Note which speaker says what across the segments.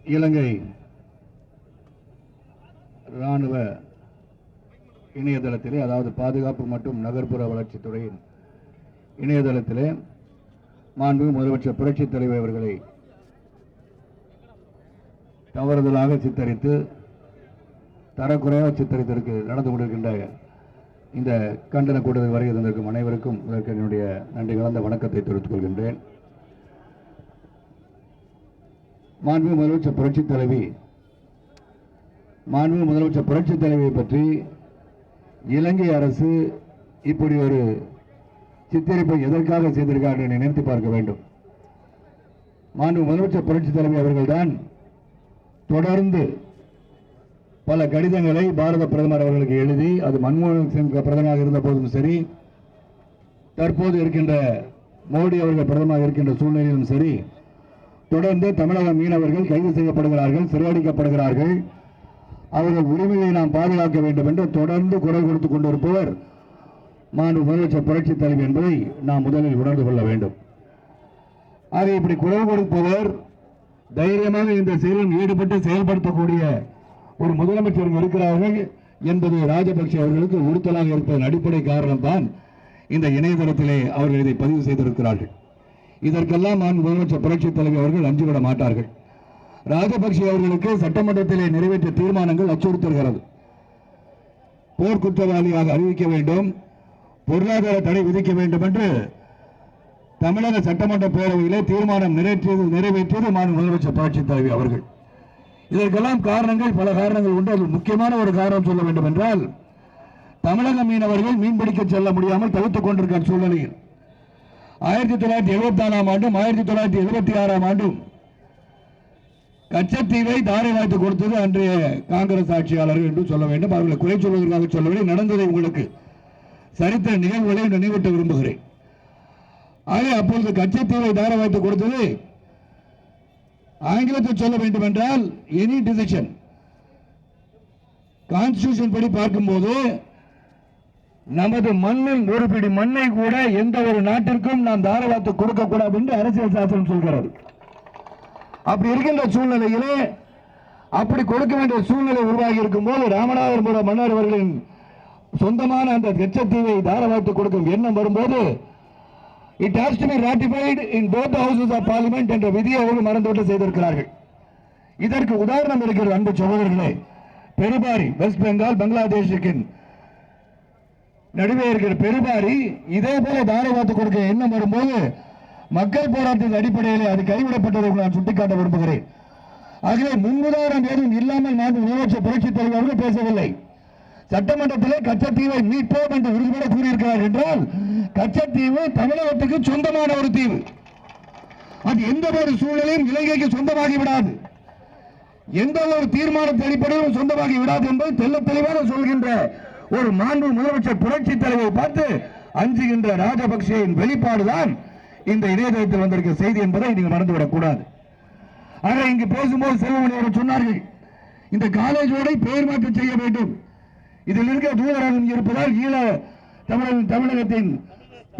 Speaker 1: இலங்கை இராணுவ இணையதளத்திலே, அதாவது பாதுகாப்பு மற்றும் நகர்ப்புற வளர்ச்சித்துறையின் இணையதளத்திலே மாண்புமிகு முதலமைச்சர் புரட்சித் தலைவர் அவர்களை தவறுதலாக சித்தரித்து, தரக்குறைவாக சித்தரித்திற்கு நடந்து கொண்டிருக்கின்ற இந்த கண்டன கூட்டத்தில் வருகை தந்திருக்கும் அனைவருக்கும் இதற்கு என்னுடைய நன்றி கலந்த வணக்கத்தை தெரிவித்துக் கொள்கின்றேன். மாண்புமிகு முதலமைச்சர் புரட்சித் தலைவி, மாண்புமிகு முதலமைச்சர் புரட்சித் தலைவியை பற்றி இலங்கை அரசு இப்படி ஒரு சித்தரிப்பை எதற்காக செய்திருக்கார்கள் என்று நினைத்து பார்க்க வேண்டும். மாண்புமிகு முதலமைச்சர் புரட்சித் தலைவி அவர்கள்தான் தொடர்ந்து பல கடிதங்களை பாரத பிரதமர் அவர்களுக்கு எழுதி, அது மன்மோகன் சிங் பிரதமராக இருந்த போதும் சரி, தற்போது இருக்கின்ற மோடி அவர்கள் பிரதமராக இருக்கின்ற சூழ்நிலையிலும் சரி, தொடர்ந்து தமிழக மீனவர்கள் கைது செய்யப்படுகிறார்கள், சிறையடிக்கப்படுகிறார்கள், அவர்கள் உரிமையை நாம் பாதுகாக்க வேண்டும் என்று தொடர்ந்து குரல் கொடுத்துக் கொண்டிருப்பவர் மாண்புமிகு முதலமைச்சர் புரட்சித் தலைவி என்பதை நாம் முதலில் உணர்ந்து கொள்ள வேண்டும். ஆக இப்படி குரல் கொடுப்பவர் தைரியமாக இந்த செயலில் ஈடுபட்டு செயல்படுத்தக்கூடிய ஒரு முதலமைச்சர் இருக்கிறார்கள் என்பது ராஜபக்சே அவர்களுக்கு உறுத்தலாக இருப்பதன் அடிப்படை காரணம் தான் இந்த இணையதளத்திலே அவர்கள் இதை பதிவு செய்திருக்கிறார்கள். இதற்கெல்லாம் முதலமைச்சர் புரட்சித் தலைவி அவர்கள் அஞ்சுவிட மாட்டார்கள். ராஜபக்சே அவர்களுக்கு சட்டமன்றத்திலே நிறைவேற்றிய தீர்மானங்கள் அச்சுறுத்துகிறது. போர்க்குற்றவாளியாக அறிவிக்க வேண்டும், பொருளாதார தடை விதிக்க வேண்டும் என்று தமிழக சட்டமன்ற பேரவையிலே தீர்மானம் நிறைவேற்றியது முதலமைச்சர் புரட்சித் தலைவி அவர்கள். இதற்கெல்லாம் காரணங்கள், பல காரணங்கள் உண்டு. அது முக்கியமான ஒரு காரணம் சொல்ல வேண்டும் என்றால், தமிழக மீனவர்கள் மீன்பிடிக்க செல்ல முடியாமல் தவித்துக் கொண்டிருக்கிற சூழ்நிலையில் 1974ஆம் ஆண்டும் 1976ஆம் ஆண்டும் கச்சத்தீவை தாரை வாய்த்து கொடுத்தது அன்றைய காங்கிரஸ் ஆட்சியாளர்கள் என்று சொல்ல வேண்டும். அவர்களை குறை சொல்வதற்காக சொல்லவில்லை, நடந்ததை உங்களுக்கு சரித்திர நிகழ்வுகளை நினைவூட்ட விரும்புகிறேன். ஆக அப்பொழுது கச்சத்தீவை தாரை வாய்த்து கொடுத்தது, ஆங்கிலத்தில் சொல்ல வேண்டும் என்றால், எனி டிசிஷன் கான்ஸ்டிடியூஷன் படி பார்க்கும்போது நமது மண்ணில் ஒரு பிடி மண்ணை கூட எந்த ஒரு நாட்டிற்கும் நாம் தாராளத்து கொடுக்க கூடாது என்று அரசியல் சாசனம் சொல்கிறது. அப்படி இருக்கின்ற சூழ்நிலையிலே, அப்படி கொடுக்க வேண்டிய சூழ்நிலை உருவாகி இருக்கும் போது ராமநாதபுரம் மன்னர் அவர்களின் சொந்தமான அந்த கச்சத்தீவை தாராளத்து கொடுக்கும் எண்ணம் வரும்போது, it has to be ratified in both the houses of parliament என்ற விதியை அவர்கள் மறந்துவிட்டு செய்திருக்கிறார்கள். இதற்கு உதாரணம் இருக்கிறது அன்பு சகோதரர்களே. பெருபாரி, வெஸ்ட் பெங்கால் பங்களாதேஷுக்கு நடுவே இருக்கிற பெருபாரி இதே போல தாராளத்து கொடுக்க எண்ணம் வரும்போது மக்கள் போராட்டத்தின் அடிப்படையில் அது கைவிடப்பட்டதை நான் சுட்டிக்காட்ட விரும்புகிறேன். ஆகவே முன்னுதாரணம் ஏதும் இல்லாமல் நான் முதலமைச்சர் புரட்சித் தலைவர் அவர்கள் பேசவில்லை. சட்டமன்றத்திலே கச்சத்தீவை மீட்போம் என்று உறுதிபட கூறியிருக்கிறார் என்றால், கச்சத்தீவு தமிழகத்துக்கு சொந்தமான ஒரு தீவு. அது எந்த ஒரு சூழ்நிலையும் இலங்கைக்கு சொந்தமாகி விடாது, எந்த ஒரு தீர்மானத்தின் அடிப்படையில் சொந்தமாகி விடாது என்பதை தெல்ல தெளிவாக சொல்கின்ற ஒரு மாண்பு முதலமைச்சர் புரட்சி தலைவரை பார்த்து அஞ்சுகின்ற ராஜபக்சேயின் வெளிப்பாடுதான் இந்த இணையதளத்தில் வந்திருக்கிற செய்தி என்பதை நீங்கள் மறந்துவிடக் கூடாது. ஆக இங்கு பேசும்போது செல்வமணி அவர்கள் சொன்னார்கள், இந்த காலேஜோட பெயர் மாற்றம் செய்ய வேண்டும், இதில் இருக்கிற தூதரகம் இருப்பதால் ஈழ தமிழகத்தின்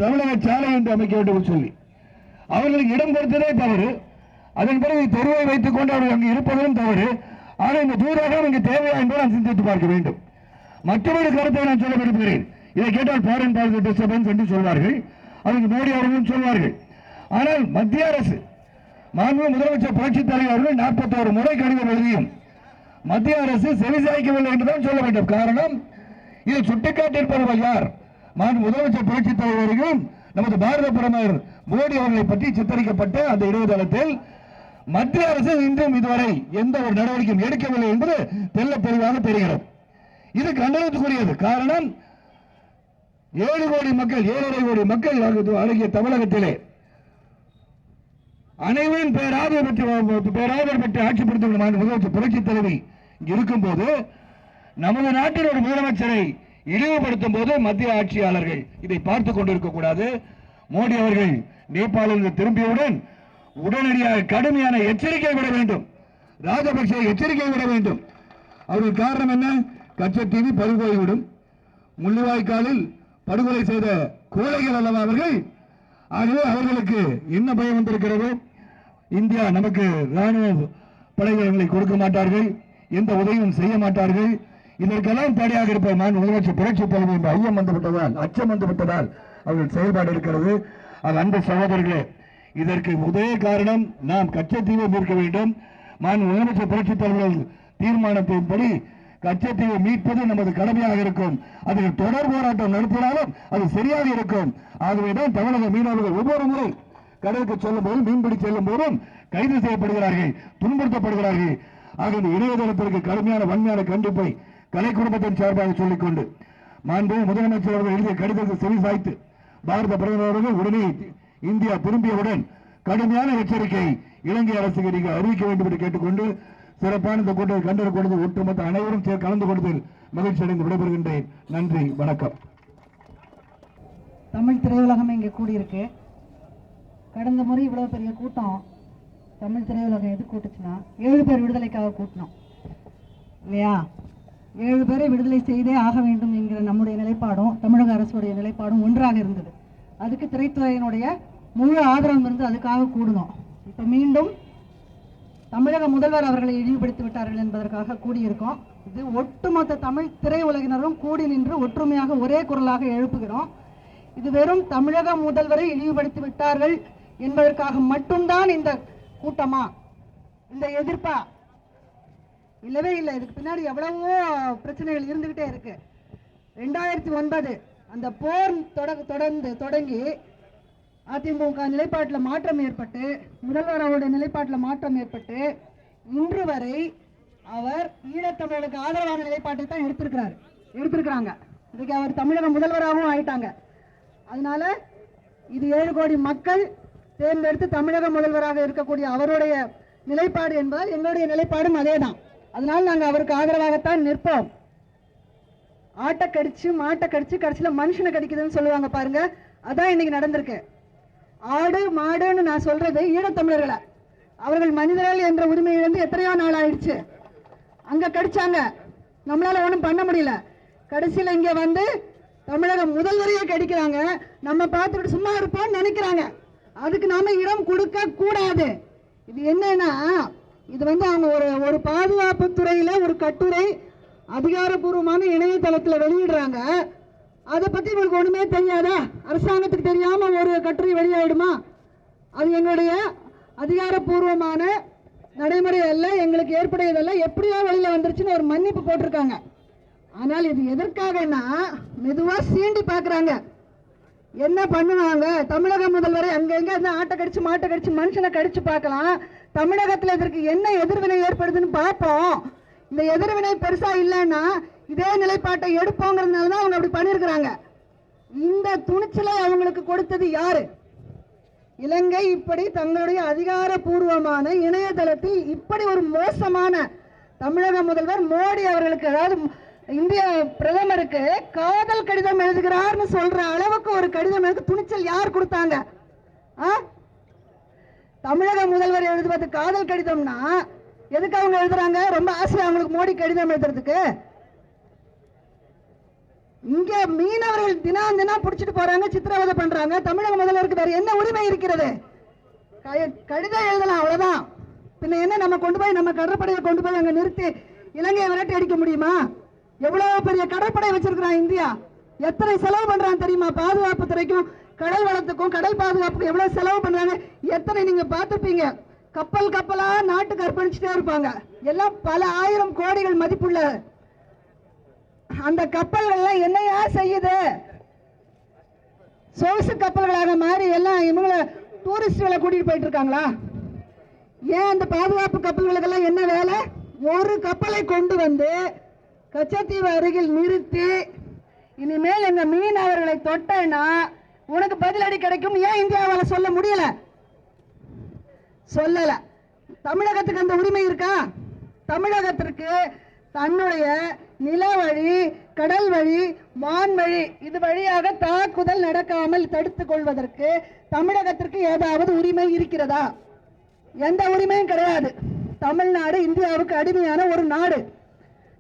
Speaker 1: தமிழக சாலை என்று அமைக்க வேண்டும் சொல்லி அவர்களுக்கு இடம் கொடுத்ததே தவறு. அதன் பிறகு தெருவை வைத்துக் கொண்டு அவர்கள் அங்கு இருப்பதும் தவறு. ஆனால் இந்த தூதரகம் இங்கு தேவையா என்பதை சிந்தித்து பார்க்க வேண்டும். மற்றொரு கருத்தை நான் சொல்ல விரும்புகிறேன். இதை கேட்டால் ஃபாரின் பாலிசி டிஸ்டர்பன்ஸ் என்று சொல்வார்கள், அதுக்கு மோடி அவர்களும் சொல்வார்கள். ஆனால் மத்திய அரசு மாண்புமிகு முதலமைச்சர் புரட்சித் தலைவர் அவர்கள் 41 முறை கடிதம் எழுதியும் மத்திய அரசு செவிசாய்க்கவில்லை என்றுதான் சொல்ல வேண்டும். காரணம், இதை சுட்டிக்காட்டியிருப்பவர்கள் யார்? மாண்புமிகு முதலமைச்சர் புரட்சித் தலைவர்களும் நமது பாரத பிரதமர் மோடி அவர்களை பற்றி சித்தரிக்கப்பட்ட அந்த இணையதளத்தில் மத்திய அரசு இன்றும் இதுவரை எந்த ஒரு நடவடிக்கையும் எடுக்கவில்லை என்பது தெல்ல தெளிவாக தெரிகிறது. இது கண்டனத்துக்குரியது. காரணம், 7 கோடி மக்கள், 7.5 கோடி மக்கள் அடங்கிய தமிழகத்திலே அனைவரும் பேராதரவு பெற்று ஆட்சிப்படுத்தும் முதலமைச்சர் புரட்சித் தலைவி இருக்கும் போது, நமது நாட்டின் ஒரு முதலமைச்சரை இழிவுபடுத்தும் போது மத்திய ஆட்சியாளர்கள் இதை பார்த்துக் கொண்டிருக்க கூடாது. மோடி அவர்கள் நேபாளில் திரும்பியவுடன் உடனடியாக கடுமையான எச்சரிக்கை விட வேண்டும், ராஜபக்சே எச்சரிக்கை விட வேண்டும். அவர்கள் காரணம் என்ன? கச்சத்தீவு படுகொலைவிடும், முள்ளிவாய்க்காலில் படுகொலை செய்த கோழைகள் அல்லவா அவர்கள். ஆகவே அவர்களுக்கு என்ன பயம் வந்திருக்கிறது? இந்தியா நமக்கு ராணுவ படைகளை கொடுக்க மாட்டார்கள், எந்த உதவியும் செய்ய மாட்டார்கள். இதற்கெல்லாம் தடையாக இருப்ப நான் முதலமைச்சர் புரட்சி தலைவர் என்ற ஐயம் வந்துவிட்டதால், அச்சம் வந்துவிட்டதால் அவர்கள் செயல்பாடு இருக்கிறது. அது அன்பு சகோதரர்களே, இதற்கு முதல் காரணம் நாம் கச்சத்தீவை மீட்க வேண்டும். நான் முதலமைச்சர் புரட்சி தலைவர்கள் தீர்மானத்தின்படி கச்சத்தீவை மீட்பது நமது கடமையாக இருக்கும். அதில் தொடர் போராட்டம் நடத்தினாலும் அது சரியாக இருக்கும். ஆகவேதான் தமிழக மீனவர்கள் ஒவ்வொரு முறை கடலுக்கு செல்லும் போதும், மீன்பிடி செல்லும் போதும் கைது செய்யப்படுகிறார்கள், துன்புறுத்தப்படுகிறார்கள். ஆக இந்த இணையதளத்திற்கு கடுமையான வன்மையான கண்டிப்பை கலை குடும்பத்தின் சார்பாக சொல்லிக்கொண்டு மாண்பு முதலமைச்சர் அவர்கள் எழுதிய கடிதத்தை செவி சாய்த்து பாரத பிரதமர் அவர்கள் உடனே இந்தியா திரும்பியவுடன் கடுமையான எச்சரிக்கை இலங்கை அரசுக்கு நீங்கள் அறிவிக்க வேண்டும் என்று கேட்டுக்கொண்டு சிறப்பான இந்த கூட்டத்தை கண்டன கொடுத்து ஒட்டுமொத்த அனைவரும் கலந்து கொண்டதில் மகிழ்ச்சி அடைந்து விடைபெறுகின்றேன். நன்றி, வணக்கம்.
Speaker 2: தமிழ் திரையுலகம் இங்கே கூடியிருக்கு. கடந்த முறை இவ்வளவு பெரிய கூட்டம் தமிழ் திரையுலகம் எது கூட்டுச்சுன்னா 7 பேர் விடுதலைக்காக கூட்டினோம் இல்லையா? 7 பேரை விடுதலை செய்தே ஆக வேண்டும் என்கிற நம்முடைய நிலைப்பாடும் தமிழக அரசுடைய நிலைப்பாடும் ஒன்றாக இருந்தது. அதுக்கு திரைத்துறையினுடைய முழு ஆதரவு இருந்து அதுக்காக கூடணும். இப்போ மீண்டும் தமிழக முதல்வர் அவர்களை இழிவுபடுத்தி விட்டார்கள் என்பதற்காக கூடியிருக்கோம். இது ஒட்டுமொத்த தமிழ் திரையுலகினரும் கூடி நின்று ஒற்றுமையாக ஒரே குரலாக எழுப்புகிறோம். இது வெறும் தமிழக முதல்வரை இழிவுபடுத்தி விட்டார்கள் என்பதற்காக மட்டும்தான் இந்த கூட்டமா, இந்த எதிர்ப்பா? இல்லவே இல்லை. இதுக்கு பின்னாடி எவ்வளவோ பிரச்சனைகள் இருந்துகிட்டே இருக்கு. 2009 அந்த போர் தொடங்கி அதிமுக நிலைப்பாட்டில் மாற்றம் ஏற்பட்டு, முதல்வர் அவருடைய நிலைப்பாட்டில் மாற்றம் ஏற்பட்டு, இன்று வரை அவர் ஈழத்தமிழருக்கு ஆதரவான நிலைப்பாட்டை தான் எடுத்திருக்கிறாங்க. இதுக்கு அவர் தமிழக முதல்வராகவும் ஆயிட்டாங்க. அதனால இது 7 கோடி மக்கள் தேர்ந்தெடுத்து தமிழக முதல்வராக இருக்கக்கூடிய அவருடைய நிலைப்பாடு என்பதால் எங்களுடைய நிலைப்பாடும் அதே தான். அதனால நாங்கள் அவருக்கு ஆதரவாகத்தான் நிற்போம். ஆட்டை கடிச்சு மாட்டை கடிச்சு கடைசியில் மனுஷனை கடிக்குதுன்னு சொல்லுவாங்க பாருங்க, அதான் இன்னைக்கு நடந்திருக்கு. ஆடு மாடுன்னு நான் சொல்றது ஈழத்தமிழர்களை, அவர்கள் மனிதர்கள் என்ற உரிமை இழந்து எத்தனையோ நாள் ஆயிடுச்சு. அங்க கடிச்சாங்க, நம்மளால ஒன்றும் பண்ண முடியல. கடைசியில் இங்க வந்து தமிழக முதல்வரையே கடிக்கிறாங்க. நம்ம பார்த்துட்டு சும்மா இருப்போம்னு நினைக்கிறாங்க. அதுக்கு நாம இடம் கொடுக்க கூடாது. இது என்னன்னா, இது வந்து அவங்க ஒரு பாதுகாப்பு துறையில ஒரு கட்டுரை அதிகாரப்பூர்வமான இணையதளத்தில் வெளியிடுறாங்க. அதை பத்தி உங்களுக்கு ஒண்ணுமே தெரியாதா? அரசாங்கத்துக்கு தெரியாம ஒரு கட்டுரை வெளியாயிடுமா? அது எங்களுடைய அதிகாரப்பூர்வமான நடைமுறை அல்ல, எங்களுக்கு ஏற்புடையதல்ல, எப்படியோ வெளியில வந்துருச்சுன்னு ஒரு மன்னிப்பு போட்டிருக்காங்க. ஆனால் இது எதற்காகனா மெதுவா சீண்டி பாக்குறாங்க. என்ன பண்ணுவாங்க? தமிழக முதல்வரை அங்கங்க ஆட்டை கடிச்சு மாட்டை கடிச்சு மனுஷனை கடிச்சு பார்க்கலாம். தமிழகத்தில் இதற்கு என்ன எதிர்வினை ஏற்படுதுன்னு பார்ப்போம். இந்த எதிர்வினை பெருசா இல்லைன்னா இதே நிலைப்பாட்டை எடுப்போங்கிறதுனால தான் அவங்க அப்படி பண்ணியிருக்கிறாங்க. இந்த துணிச்சலை அவங்களுக்கு கொடுத்தது யாரு? இலங்கை இப்படி தங்களுடைய அதிகாரப்பூர்வமான இணையதளத்தில் இப்படி ஒரு மோசமான தமிழக முதல்வர் மோடி அவர்களுக்கு, அதாவது இந்திய பிரதமருக்கு காதல் கடிதம் எழுதுகிறார்னு சொல்ற அளவுக்கு ஒரு கடிதம் எழுத துணிச்சல் யார் கொடுத்தாங்க? தமிழக முதல்வர் எழுதுவது காதல் கடிதம்னா எதுக்கு அவங்க எழுதுறாங்க? ரொம்ப ஆசையா அவங்களுக்கு மோடி கடிதம் எழுதுறதுக்கு. இங்க மீனவர்கள் தினம் பிடிச்சிட்டு போறாங்க, சித்திரவதை பண்றாங்க. தமிழக முதல்வருக்கு வேற என்ன உரிமை இருக்கிறது? கடிதம் எழுதலாம், அவ்வளவுதான். பின்ன என்ன, நம்ம கொண்டு போய் நம்ம கடற்படையை கொண்டு போய் அங்க நிறுத்தி இலங்கையை விரட்டி அடிக்க முடியுமா? எவ்வளவு பெரிய கடற்படை வச்சிருக்கிறான் இந்தியா. எத்தனை செலவு பண்றான் தெரியுமா? பாதுகாப்பு துறைக்கும் கடல் வளத்துக்கும் கடல் பாதுகாப்புக்கும் எவ்வளவு செலவு பண்றாங்க எத்தனை நீங்க பார்த்திருப்பீங்க. கப்பலா நாட்டுக்கு அர்ப்பணிச்சுட்டே இருப்பாங்க. எல்லாம் பல ஆயிரம் கோடிகள் மதிப்புள்ள அந்த கப்பல்கள் என்னையா செய்யுது? சொகுசு கப்பல்களாக மாறி எல்லாம் இவங்கள டூரிஸ்ட்களை கூட்டிட்டு போயிட்டு இருக்காங்களா? ஏன் அந்த பாதுகாப்பு கப்பல்களுக்கெல்லாம் என்ன வேலை? ஒரு கப்பலை கொண்டு வந்து கச்சத்தீவு அருகில் நிறுத்தி இனிமேல் எங்க மீனவர்களை தொட்டேன்னா உனக்கு பதிலடி கிடைக்கும். ஏன் இந்தியாவால சொல்ல முடியல? சொல்லல. தமிழகத்துக்கு அந்த உரிமை இருக்கா? தமிழகத்திற்கு தன்னுடைய நில வழி, கடல் வழி, வான் வழி, இது வழியாக தாக்குதல் நடக்காமல் தடுத்துக் கொள்வதற்கு தமிழகத்திற்கு ஏதாவது உரிமை இருக்கிறதா? எந்த உரிமையும் கிடையாது. தமிழ்நாடு இந்தியாவுக்கு அடிமையான ஒரு நாடு.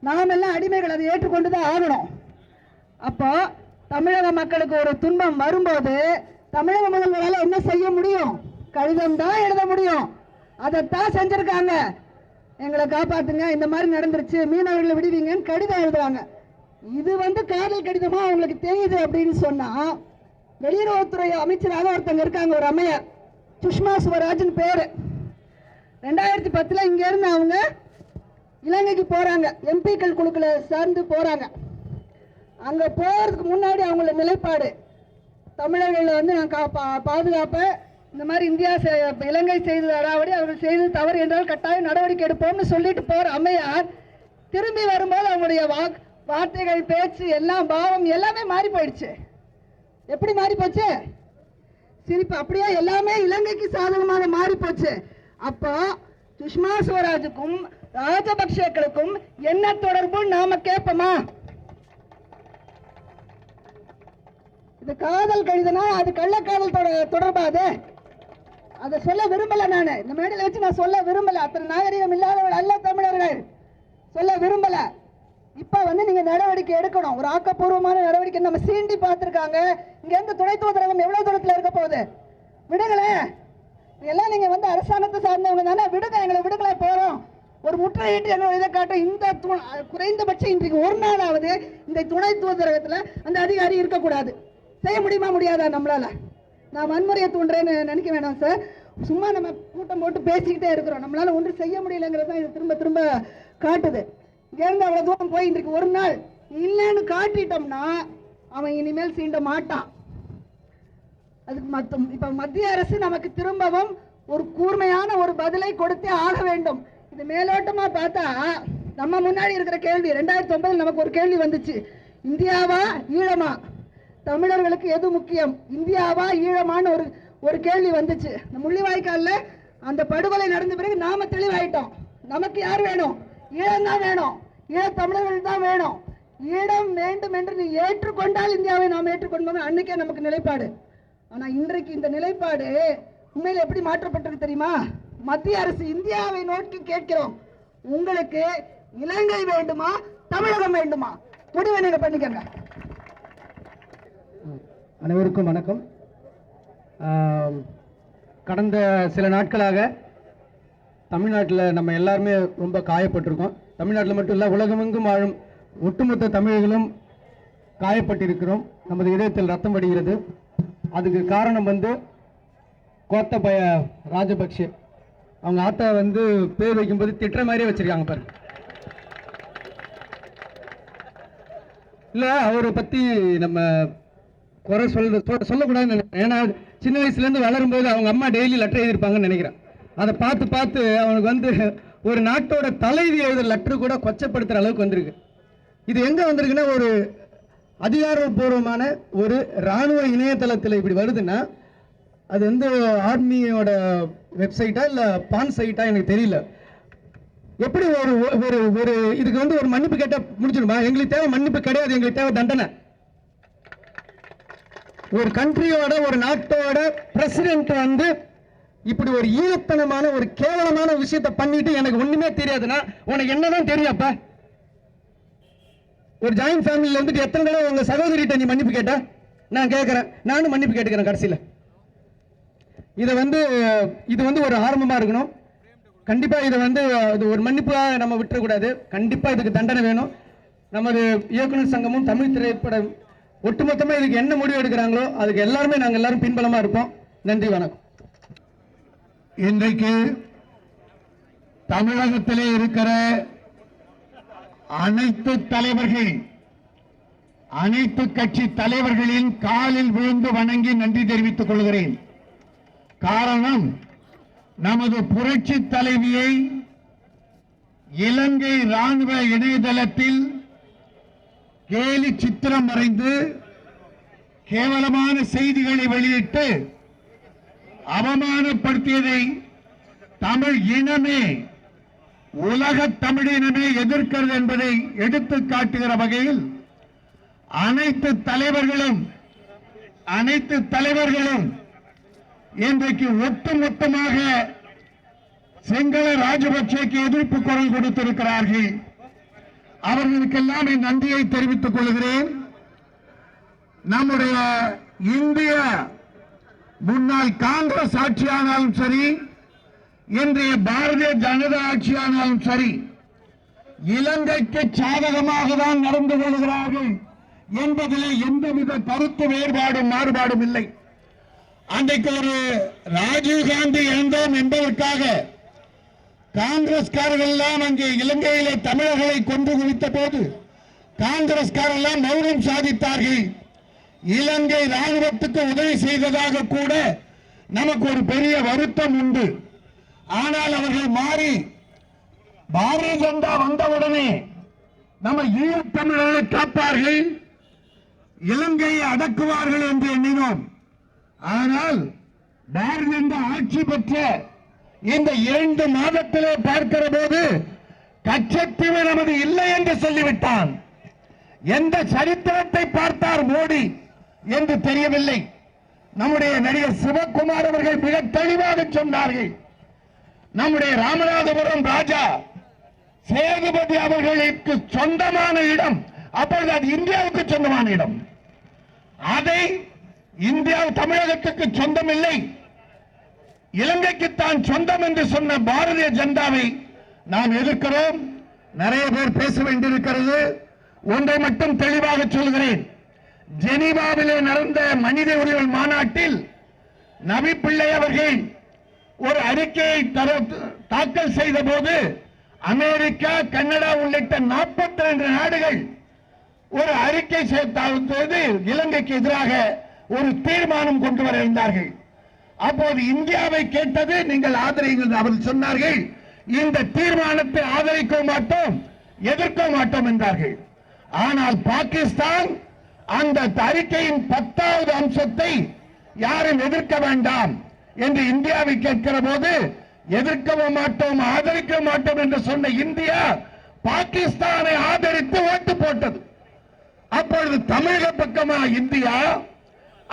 Speaker 2: நாம் எல்லாம் அடிமைகள், அதை ஏற்றுக்கொண்டுதான் ஆகணும். அப்போ தமிழக மக்களுக்கு ஒரு துன்பம் வரும்போது தமிழக முதல்வரால் என்ன செய்ய முடியும்? கடிதம் தான் எழுத முடியும். அதைத்தான் செஞ்சிருக்காங்க. எங்களை காப்பாத்துங்க, இந்த மாதிரி நடந்துருச்சு, மீனவர்களை விடுவீங்கன்னு கடிதம் எழுதுறாங்க. இது காதல் கடிதமா அவங்களுக்கு தெரியுது அப்படின்னு சொன்னா, வெளியுறவுத்துறை அமைச்சராக ஒருத்தங்க இருக்காங்க, ஒரு அம்மையார், சுஷ்மா ஸ்வராஜ்னு பேரு. 2010 இங்க இருந்து அவங்க இலங்கைக்கு போறாங்க, எம்பிக்கள் குழுக்களை சார்ந்து போறாங்க. அங்க போறதுக்கு முன்னாடி அவங்களோட நிலைப்பாடு, தமிழர்கள் நான் பாதுகாப்பேன், இந்த மாதிரி இலங்கை செய்தது அடாவடி, அவர்கள் செய்தது தவறு என்றால் கட்டாயம் நடவடிக்கை எடுப்போம்னு சொல்லிட்டு போற அம்மையார் திரும்பி வரும்போது அவங்களுடைய வார்த்தைகள், பேச்சு, எல்லாம் பாவம் எல்லாமே மாறி போயிடுச்சு. எப்படி மாறி போச்சு? சிரிப்பு அப்படியே எல்லாமே இலங்கைக்கு சாதகமாக மாறி போச்சு. அப்போ சுஷ்மா ஸ்வராஜுக்கும் ராஜபக்சேக்களுக்கும் என்ன தொடர்பு நாம கேட்போமா? இது காதல் கடிதனா, அது கள்ளக்காதல் தொடர்பாது. அதை சொல்ல விரும்பல, நான் இந்த மேடையில் வச்சு நான் சொல்ல விரும்பல. அத்தனை நாகரிகம் இல்லாதவர்கள் அல்ல தமிழர்கள், சொல்ல விரும்பல. இப்ப நீங்க நடவடிக்கை எடுக்கணும், ஒரு ஆக்கப்பூர்வமான நடவடிக்கை. நம்ம சீண்டி பார்த்திருக்காங்க, இங்க இருந்து துணை தூதரகம் எவ்வளவு தூரத்துல இருக்க போகுது? விடுங்களேன், எல்லாம் நீங்க அரசாங்கத்தை சார்ந்தவங்க தானே, விடுங்க, எங்களை விடுங்களே, போறோம். ஒரு முற்றுகையிட்டு எங்களை இதை காட்டும். இந்த குறைந்தபட்சம் இன்றைக்கு ஒரு நாளாவது இந்த துணை தூதரகத்துல அந்த அதிகாரி இருக்கக்கூடாது. செய்ய முடியுமா? முடியாதா நம்மளால? நான் வன்முறையை தூண்டுறேன்னு நினைக்க வேணாம் சார். சும்மா நம்ம கூட்டம் போட்டு பேசிக்கிட்டே இருக்கிறோம், நம்மளால ஒன்றும் செய்ய முடியலங்கிறத இது திரும்ப திரும்ப காட்டுது. இங்கேருந்து அவ்வளோ தூரம் போய் இன்றைக்கு ஒரு நாள் இல்லைன்னு காட்டிட்டோம்னா அவன் இனிமேல் சீண்ட மாட்டான். அதுக்கு இப்ப மத்திய அரசு நமக்கு திரும்பவும் ஒரு கூர்மையான ஒரு பதிலை கொடுத்தே ஆக வேண்டும். இது மேலோட்டமா பார்த்தா நம்ம முன்னாடி இருக்கிற கேள்வி, 2009 நமக்கு ஒரு கேள்வி வந்துச்சு, இந்தியாவா ஈழமா, தமிழர்களுக்கு எது முக்கியம், இந்தியாவா ஈழமான்னு ஒரு கேள்வி வந்துச்சு. இந்த முள்ளிவாய்க்கால்ல அந்த படுகொலை நடந்த பிறகு நாம தெளிவாயிட்டோம், நமக்கு யார் வேணும்? ஈழம் தான் வேணும், ஈழ தமிழர்கள் தான் வேணும். ஈழம் வேண்டும் என்று நீ ஏற்றுக்கொண்டால் இந்தியாவை நாம் ஏற்றுக்கொண்டோம், அன்னைக்கே நமக்கு நிலைப்பாடு. ஆனா இன்றைக்கு இந்த நிலைப்பாடு உண்மையில் எப்படி மாற்றப்பட்டிருக்கு தெரியுமா? மத்திய அரசு இந்தியாவை நோக்கி கேட்கிறோம், உங்களுக்கு இலங்கை வேண்டுமா, தமிழகம் வேண்டுமா? முடிவை நீங்க பண்ணிக்கங்க.
Speaker 3: அனைவருக்கும் வணக்கம். கடந்த சில நாட்களாக தமிழ்நாட்டில் நம்ம எல்லாருமே ரொம்ப காயப்பட்டிருக்கோம். தமிழ்நாட்டில் மட்டும் இல்லை, உலகமெங்கும் வாழும் ஒட்டுமொத்த தமிழர்களும் காயப்பட்டிருக்கிறோம். நமது இதயத்தில் ரத்தம் வடிகிறது. அதுக்கு காரணம் கோத்தபய ராஜபக்ஷே. அவங்க ஆத்தா பேர் வைக்கும்போது திட்டுற மாதிரியே வச்சிருக்காங்க பாருங்க. இல்லை, அவரை பற்றி நம்ம குறை சொல்லக்கூடாதுன்னு நினைக்கிறேன். ஏன்னா சின்ன வயசுலேருந்து வளரும்போது அவங்க அம்மா டெய்லி லெட்டர் எழுதியிருப்பாங்கன்னு நினைக்கிறேன். அதை பார்த்து பார்த்து அவனுக்கு ஒரு நாட்டோட தலைவி எழுதுகிற லெட்டர் கூட கொச்சப்படுத்துகிற அளவுக்கு வந்திருக்கு. இது எங்கே வந்திருக்குன்னா, ஒரு அதிகாரப்பூர்வமான ஒரு இராணுவ இணையதளத்தில் இப்படி வருதுன்னா அது ஆர்மியோட வெப்சைட்டா இல்லை பான் சைட்டா எனக்கு தெரியல. எப்படி ஒரு ஒரு இதுக்கு ஒரு மன்னிப்பு கேட்டால் முடிச்சிடுமா? எங்களுக்கு தேவை மன்னிப்பு கிடையாது, எங்களுக்கு தேவை தண்டனை. ஒரு கண்ட்ரியோட, ஒரு நாட்டோட பிரசிடென்ட் இப்படி ஒரு ஈழத்தனமான ஒரு கேவலமான விஷயத்தை பண்ணிட்டு எனக்கு ஒண்ணுமே தெரியாதுன்னா உனக்கு என்னதான் தெரியாப்பா? ஒரு ஜாயிண்ட் ஃபேமிலியில எத்தனை தடவை உங்க சகோதரிட்ட நீ மன்னிப்பு கேட்ட? நான் கேட்கிறேன், நானும் மன்னிப்பு கேட்டுக்கிறேன். கடைசியில் இது ஒரு ஆரம்பமா இருக்கணும். கண்டிப்பா இதை இது ஒரு மன்னிப்பா நம்ம விட்டுறக்கூடாது. கண்டிப்பா இதுக்கு தண்டனை வேணும். நமது இயக்குனர் சங்கமும் தமிழ் திரைப்படம் ஒட்டுமொத்தமா இதுக்கு என்ன முடிவு எடுக்கிறாங்களோ அதுக்கு நாங்கள் எல்லாரும் பின்பலமா இருப்போம். நன்றி, வணக்கம்.
Speaker 1: இன்றைக்கு தமிழகத்திலே இருக்கிற அனைத்து தலைவர்கள், அனைத்து கட்சி தலைவர்களின் காலில் விழுந்து வணங்கி நன்றி தெரிவித்துக் கொள்கிறேன். காரணம், நமது புரட்சி தலைவியை இலங்கை ராணுவ இணையதளத்தில் கேலி சித்திரம் வரைந்து கேவலமான செய்திகளை வெளியிட்டு அவமானப்படுத்தியதை தமிழ் இனமே, உலக தமிழினமே எதிர்க்கிறது என்பதை எடுத்து காட்டுகிற வகையில் அனைத்து தலைவர்களும் இன்றைக்கு ஒட்டுமொத்தமாக சிங்கள ராஜபக்சேக்கு எதிர்ப்பு குரல் கொடுத்திருக்கிறார்கள். அவர்களுக்கெல்லாம் என் நன்றியை தெரிவித்துக் கொள்கிறேன். நம்முடைய இந்திய முன்னாள் காங்கிரஸ் ஆட்சியானாலும் சரி, இன்றைய பாரதிய ஜனதா ஆட்சியானாலும் சரி, இலங்கைக்கு சாதகமாக தான் நடந்து கொள்கிறார்கள் என்பதில் எந்தவித கருத்து மாறுபாடும் இல்லை. அன்றைக்கு ஒரு ராஜீவ்காந்தி இழந்தோம் என்பதற்காக காங்கிரஸ்காரர்கள் எல்லாம் அங்கே இலங்கையிலே தமிழர்களை கொன்று குவித்த போது காங்கிரஸ்காரர்கள் மௌனம் சாதித்தார்கள். இலங்கை ராணுவத்துக்கு உதவி செய்ததாக கூட நமக்கு ஒரு பெரிய வருத்தம் உண்டு. ஆனால் அவர்கள் மாறி பாரதிய ஜனதா வந்தவுடனே நம்ம ஈழத்தமிழர்களை காப்பார்கள், இலங்கையை அடக்குவார்கள் என்று எண்ணினோம். ஆனால் பாரதிய ஜனதா ஆட்சி பெற்ற இந்த 2 மாதத்திலே பார்க்கிற போது கச்சத்தீவு நமது இல்லை என்று சொல்லிவிட்டான். எந்த சரித்திரத்தை பார்த்தார் மோடி என்று தெரியவில்லை. நம்முடைய நடிகர் சிவகுமார் அவர்கள் மிக தெளிவாக சொன்னார்கள். நம்முடைய ராமநாதபுரம் ராஜா சேதுபதி அவர்களுக்கு சொந்தமான இடம், அப்பொழுது அது இந்தியாவுக்கு சொந்தமான இடம். அதை இந்தியா தமிழகத்துக்கு சொந்தம் இல்லை, இலங்கைக்குத்தான் சொந்தம் என்று சொன்ன பாரதிய ஜனதாவை நாம் எதிர்க்கிறோம். நிறைய பேர் பேச வேண்டியிருக்கிறது. ஒன்றை மட்டும் தெளிவாக சொல்கிறேன். ஜெனீவாவிலே நடந்த மனித உரிமை மாநாட்டில் நபி பிள்ளை அவர்கள் ஒரு அறிக்கையை தாக்கல் செய்த போது அமெரிக்கா, கனடா உள்ளிட்ட 42 நாடுகள் ஒரு அறிக்கை சேர்த்து இலங்கைக்கு எதிராக ஒரு தீர்மானம் கொண்டு வர இருந்தார்கள். அப்போது இந்தியாவை கேட்டது, நீங்கள் ஆதரிங்கள். அவர் சொன்னார்கள், இந்த தீர்மானத்தை ஆதரிக்க மாட்டோம், எதிர்க்க மாட்டோம் என்றார்கள். ஆனால் பாகிஸ்தான் அந்த அறிக்கையின் 10வது அம்சத்தை யாரும் எதிர்க்க வேண்டாம் என்று இந்தியாவை கேட்கிற போது எதிர்க்கவும் மாட்டோம், ஆதரிக்க மாட்டோம் என்று சொன்ன இந்தியா பாகிஸ்தானை ஆதரித்து ஓட்டு போட்டது. அப்பொழுது தமிழக பக்கமா இந்தியா,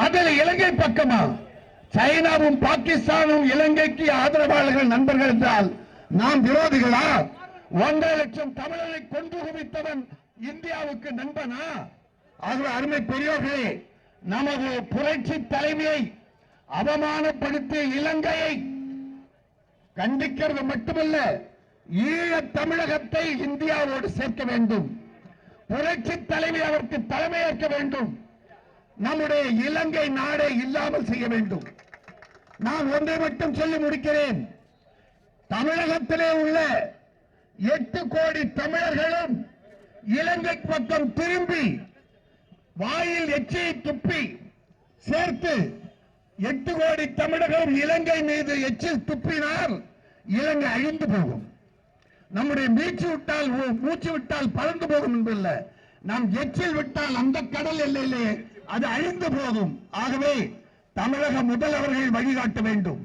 Speaker 1: அதில் இலங்கை பக்கமா? சைனாவும் பாகிஸ்தானும் இலங்கைக்கு ஆதரவாளர்கள், நண்பர்கள் என்றால் நாம் விரோதிகளா? 1.5 லட்சம் தமிழரை கொன்று குவித்தவன் இந்தியாவுக்கு நண்பனா? ஆகவே அருமை பெரியோர்களே, நமது புரட்சி தலைவியை அவமானப்படுத்திய இலங்கையை கண்டிக்கிறது மட்டுமல்ல, ஈழத் தமிழகத்தை இந்தியாவோடு சேர்க்க வேண்டும். புரட்சி தலைவி அவருக்கு தலைமையேற்க வேண்டும். நம்முடைய இலங்கை நாடே இல்லாமல் செய்ய வேண்டும். நான் ஒன்றை மட்டும் சொல்லி முடிக்கிறேன். தமிழகத்திலே உள்ள 8 கோடி தமிழர்களும் இலங்கை பக்கம் திரும்பி வாயில் எச்சியை துப்பி சேர்த்து 8 கோடி தமிழர்கள் இலங்கை மீது எச்சில் துப்பினால் இலங்கை அழிந்து போகும். நம்முடைய மூச்சு விட்டால் பறந்து போகும் என்பதில்லை, நாம் எச்சில் விட்டால் அந்த கடல் எல்லையிலே அது அழிந்து போகும். ஆகவே தமிழக முதல்வர்கள் வழிகாட்ட வேண்டும்.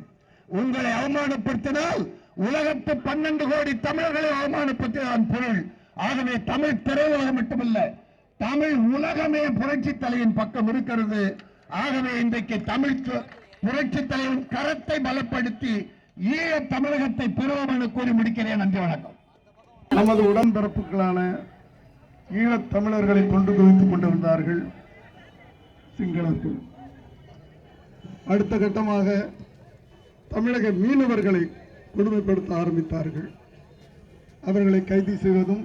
Speaker 1: உங்களை அவமானப்படுத்தினால் உலகத்து 12 கோடி தமிழர்களை அவமானப்படுத்தினான் பொருள். ஆகவே தமிழ் திரையுலகம் மட்டுமல்ல, தமிழ் உலகமே புரட்சி தலையின் பக்கம் இருக்கிறது. ஆகவே இன்றைக்கு தமிழ் புரட்சி தலைவன் கரத்தை பலப்படுத்தி ஈழ தமிழகத்தை பெறுவோம் என கூறி முடிக்கிறேன். நன்றி, வணக்கம்.
Speaker 4: நமது உடன்பிறப்புகளான ஈழத் தமிழர்களை கொண்டு குவித்துக் கொண்டிருந்தார்கள் சிங்களத்தில். அடுத்த கட்டமாக தமிழக மீனவர்களை கொடுமைப்படுத்த ஆரம்பித்தார்கள். அவர்களை கைது செய்வதும்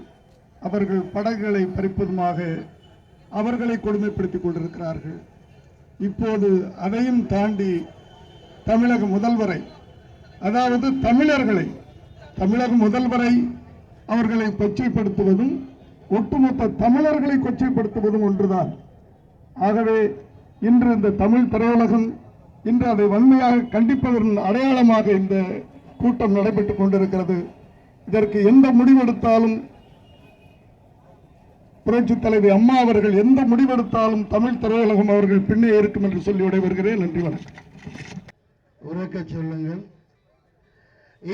Speaker 4: அவர்கள் படகுகளை பறிப்பதுமாக அவர்களை கொடுமைப்படுத்திக் கொண்டிருக்கிறார்கள். இப்போது அதையும் தாண்டி தமிழக முதல்வரை, அதாவது தமிழர்களை, தமிழக முதல்வரை அவர்களை கொச்சைப்படுத்துவதும் ஒட்டுமொத்த தமிழர்களை கொச்சைப்படுத்துவதும் ஒன்றுதான். ஆகவே இன்று இந்த தமிழ் திரையுலகம் இன்று அதை வன்மையாக கண்டிப்பதன் அடையாளமாக இந்த கூட்டம் நடைபெற்றுக் கொண்டிருக்கிறது. இதற்கு எந்த முடிவெடுத்தாலும் புரட்சி தலைவி அம்மா அவர்கள் எந்த முடிவெடுத்தாலும் தமிழ் திரையுலகம் அவர்கள் பின்னே இருக்கும் என்று சொல்லி விடைபெறுகிறேன். நன்றி, வணக்கம்.
Speaker 1: உறக்க சொல்லுங்கள்.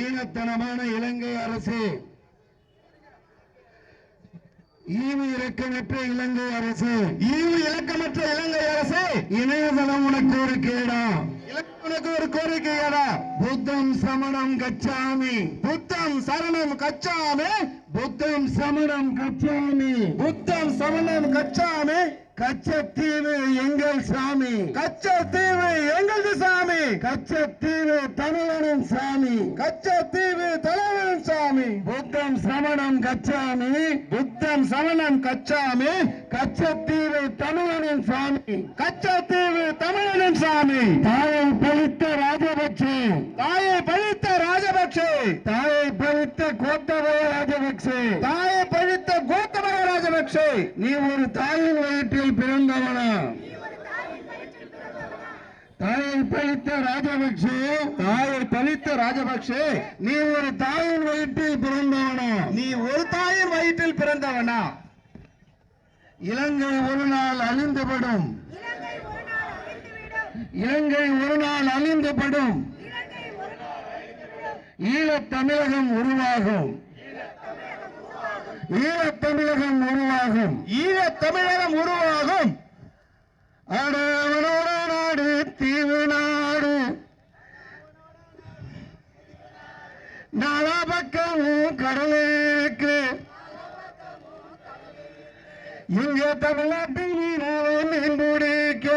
Speaker 1: ஈனத்தனமான இலங்கை அரசு, ஈவு இலக்கமற்ற இலங்கை அரசு, ஈவு இலக்கமற்ற இலங்கை அரசு, இணையதளம் உனக்கு ஒரு கேடா, உனக்கு ஒரு கோரிக்கையடா. புத்தம் சமணம் கச்சாமி, புத்தம் சரணம் கச்சாமி, புத்தம் சமணம் கச்சாமி, புத்தம் சமணம் கச்சாமி. கச்சத்தீவு எங்கள் சாமி, கச்சத்தீவு எங்களது சாமி, கச்சத்தீவு தமிழனின் சாமி. கச்சத்தீவு தலைவன் சாமி புத்தம் சமணம் கச்சாமி புத்தம் சமணம் கச்சாமி கச்சத்தீவு தமிழனின் சாமி கச்சத்தீவு தமிழனின் சாமி தாயை பழித்த ராஜபக்சே தாயை பழித்த ராஜபக்சே தாயை பழித்த கோத்தபய ராஜபக்சே தாயை பழித்த கோத்தபய ராஜபக்சே நீ ஒரு தாயின் வயிற்றில் பிறந்தவனா தாயை பழித்த ராஜபக்சே தாயை பழித்த ராஜபக்சே நீ ஒரு தாயின் வயிற்றில் பிறந்தவனா நீ ஒரு தாயின் வயிற்றில் பிறந்தவனா இலங்கை ஒரு நாள் அழிந்துபடும் இலங்கை ஒரு நாள் அழிந்துபடும் ஈழத் தமிழகம் உருவாகும் ஈழத் தமிழகம் உருவாகும் ஈழத் தமிழகம் உருவாகும் அடவனோட நாடு தீவு நாடு நாலா பக்கமும் கடலுக்கு இங்க தமிழ்நாட்டில் மீன்பிடிக்க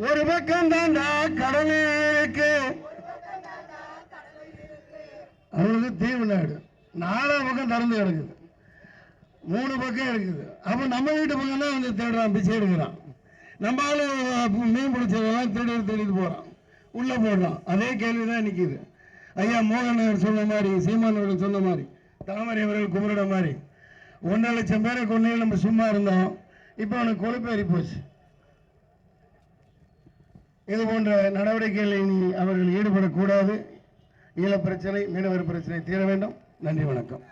Speaker 1: ஒரு பக்கம் தாண்டா கடலுக்கு அவனுக்கு தீவு நாடு நாலா பக்கம் திறந்து கிடக்குது 3 பக்கம் இருக்குது. அப்ப நம்ம வீட்டு பக்கம் தான் வந்து தேடுறான், பிச்சை எடுக்கிறான். நம்ம ஆளு மீன் பிடிச்சதெல்லாம் தேடிட்டு போறான், உள்ள போடுறான். அதே கேள்விதான் நிக்குது. ஐயா மோகன் சொன்ன மாதிரி, சீமான் அவர்கள் சொன்ன மாதிரி, தாமரை அவர்கள் குமரிட மாதிரி 1.5 லட்சம் பேரை கொண்டு நம்ம சும்மா இருந்தோம். இப்ப அவனுக்கு கொழுப்பேறி போச்சு. இது போன்ற நடவடிக்கைகளில் அவர்கள் ஈடுபடக்கூடாது. ஈழப் பிரச்சனை, மீனவர் பிரச்சனை தீர வேண்டும். நன்றி, வணக்கம்.